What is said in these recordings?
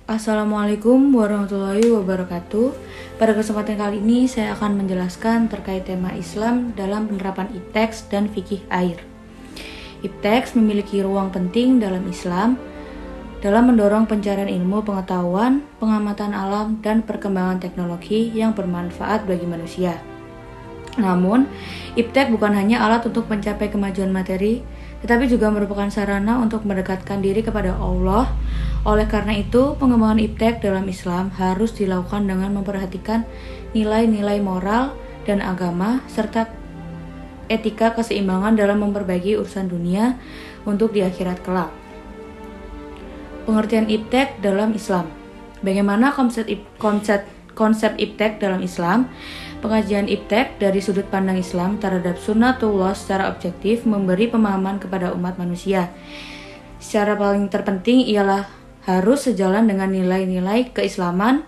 Assalamualaikum warahmatullahi wabarakatuh. Pada kesempatan kali ini saya akan menjelaskan terkait tema Islam dalam penerapan ipteks dan fikih air. Ipteks memiliki ruang penting dalam Islam dalam mendorong pencarian ilmu pengetahuan, pengamatan alam, dan perkembangan teknologi yang bermanfaat bagi manusia. Namun, iptek bukan hanya alat untuk mencapai kemajuan materi, tetapi juga merupakan sarana untuk mendekatkan diri kepada Allah. Oleh karena itu, pengembangan iptek dalam Islam harus dilakukan dengan memperhatikan nilai-nilai moral dan agama, serta etika keseimbangan dalam memperbaiki urusan dunia untuk di akhirat kelak. Pengertian iptek dalam Islam. Bagaimana konsep iptek dalam Islam? Pengajian iptek dari sudut pandang Islam terhadap sunnatullah secara objektif memberi pemahaman kepada umat manusia. Secara paling terpenting ialah harus sejalan dengan nilai-nilai keislaman.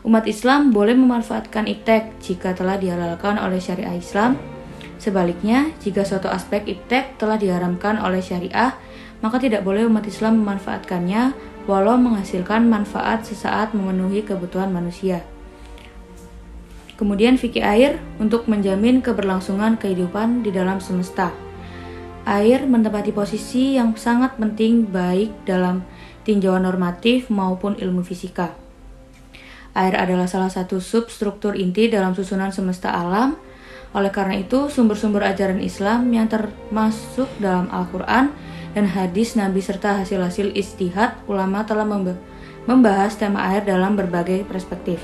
Umat Islam boleh memanfaatkan iptek jika telah dihalalkan oleh syariah Islam. Sebaliknya, jika suatu aspek iptek telah diharamkan oleh syariah, maka tidak boleh umat Islam memanfaatkannya walau menghasilkan manfaat sesaat memenuhi kebutuhan manusia. Kemudian fikih air untuk menjamin keberlangsungan kehidupan di dalam semesta. Air menempati posisi yang sangat penting baik dalam tinjauan normatif maupun ilmu fisika. Air adalah salah satu substruktur inti dalam susunan semesta alam. Oleh karena itu, sumber-sumber ajaran Islam yang termasuk dalam Al-Quran dan hadis Nabi serta hasil-hasil ijtihad ulama telah membahas tema air dalam berbagai perspektif.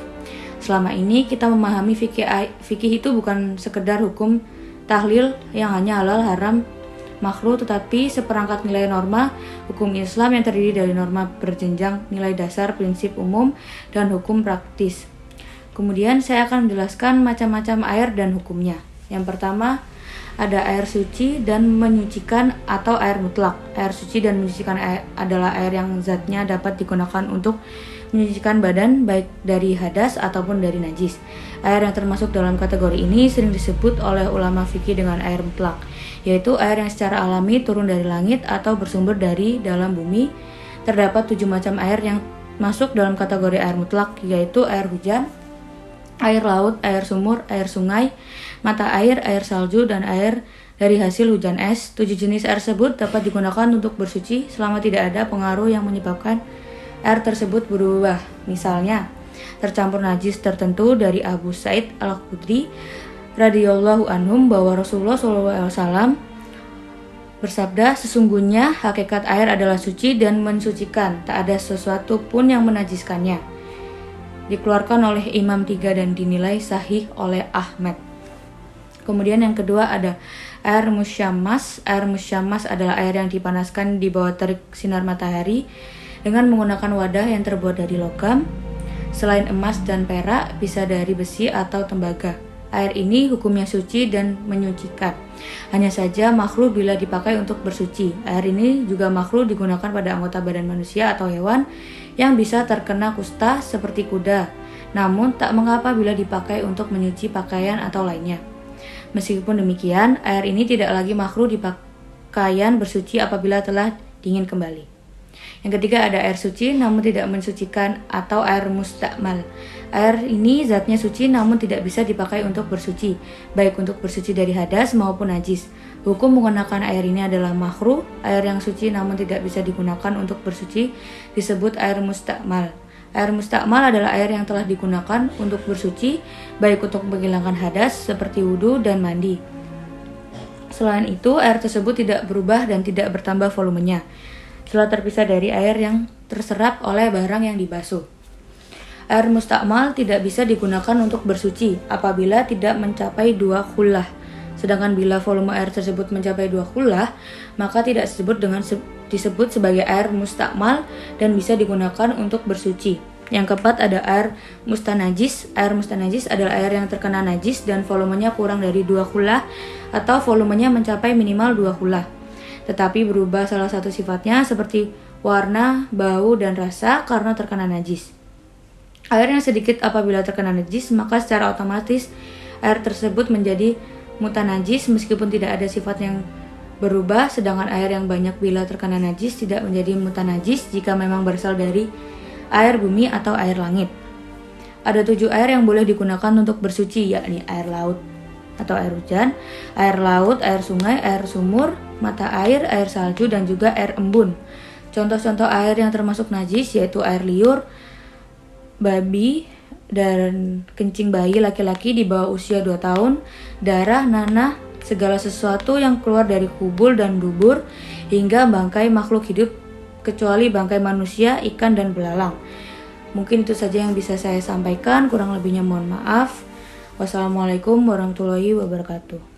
Selama ini kita memahami fikih itu bukan sekedar hukum tahlil yang hanya halal, haram, makruh, tetapi seperangkat nilai norma hukum Islam yang terdiri dari norma berjenjang, nilai dasar, prinsip umum, dan hukum praktis. Kemudian saya akan menjelaskan macam-macam air dan hukumnya. Yang pertama, ada air suci dan menyucikan atau air mutlak. Air suci dan menyucikan adalah air yang zatnya dapat digunakan untuk menyucikan badan baik dari hadas ataupun dari najis. Air yang termasuk dalam kategori ini sering disebut oleh ulama fikih dengan air mutlak, yaitu air yang secara alami turun dari langit atau bersumber dari dalam bumi. Terdapat 7 macam air yang masuk dalam kategori air mutlak, yaitu air hujan, air laut, air sumur, air sungai, mata air, air salju, dan air dari hasil hujan es. 7 jenis air tersebut dapat digunakan untuk bersuci selama tidak ada pengaruh yang menyebabkan air tersebut berubah. Misalnya, tercampur najis tertentu. Dari Abu Sa'id Al-Khudri radhiyallahu anhum bahwa Rasulullah SAW bersabda, sesungguhnya hakikat air adalah suci dan mensucikan, tak ada sesuatu pun yang menajiskannya. Dikeluarkan oleh Imam 3 dan dinilai sahih oleh Ahmad. Kemudian yang kedua ada air musyammas. Air musyammas adalah air yang dipanaskan di bawah terik sinar matahari dengan menggunakan wadah yang terbuat dari logam. Selain emas dan perak, bisa dari besi atau tembaga. Air ini hukumnya suci dan menyucikan. Hanya saja makruh bila dipakai untuk bersuci. Air ini juga makruh digunakan pada anggota badan manusia atau hewan yang bisa terkena kusta seperti kuda. Namun tak mengapa bila dipakai untuk menyuci pakaian atau lainnya. Meskipun demikian, air ini tidak lagi makruh dipakaian bersuci apabila telah dingin kembali. Yang ketiga ada air suci namun tidak mensucikan atau air mustakmal. Air ini zatnya suci namun tidak bisa dipakai untuk bersuci, baik untuk bersuci dari hadas maupun najis. Hukum menggunakan air ini adalah makruh. Air yang suci namun tidak bisa digunakan untuk bersuci disebut air mustakmal. Air mustakmal adalah air yang telah digunakan untuk bersuci, baik untuk menghilangkan hadas seperti wudhu dan mandi. Selain itu, air tersebut tidak berubah dan tidak bertambah volumenya setelah terpisah dari air yang terserap oleh barang yang dibasuh. Air mustakmal tidak bisa digunakan untuk bersuci apabila tidak mencapai 2 khullah. Sedangkan bila volume air tersebut mencapai 2 khullah, maka tidak disebut sebagai air mustakmal dan bisa digunakan untuk bersuci. Yang keempat ada air mustanajis. Air mustanajis adalah air yang terkena najis dan volumenya kurang dari 2 khullah atau volumenya mencapai minimal 2 khullah, tetapi berubah salah satu sifatnya seperti warna, bau, dan rasa karena terkena najis. Air yang sedikit apabila terkena najis, maka secara otomatis air tersebut menjadi mutanajis meskipun tidak ada sifat yang berubah, sedangkan air yang banyak bila terkena najis tidak menjadi mutanajis jika memang berasal dari air bumi atau air langit. Ada 7 air yang boleh digunakan untuk bersuci, yakni air laut atau air hujan, air laut, air sungai, air sumur, mata air, air salju, dan juga air embun. Contoh-contoh air yang termasuk najis yaitu air liur, babi, dan kencing bayi laki-laki di bawah usia 2 tahun, darah, nanah, segala sesuatu yang keluar dari kubul dan dubur, hingga bangkai makhluk hidup kecuali bangkai manusia, ikan, dan belalang. Mungkin itu saja yang bisa saya sampaikan, kurang lebihnya mohon maaf. Wassalamualaikum warahmatullahi wabarakatuh.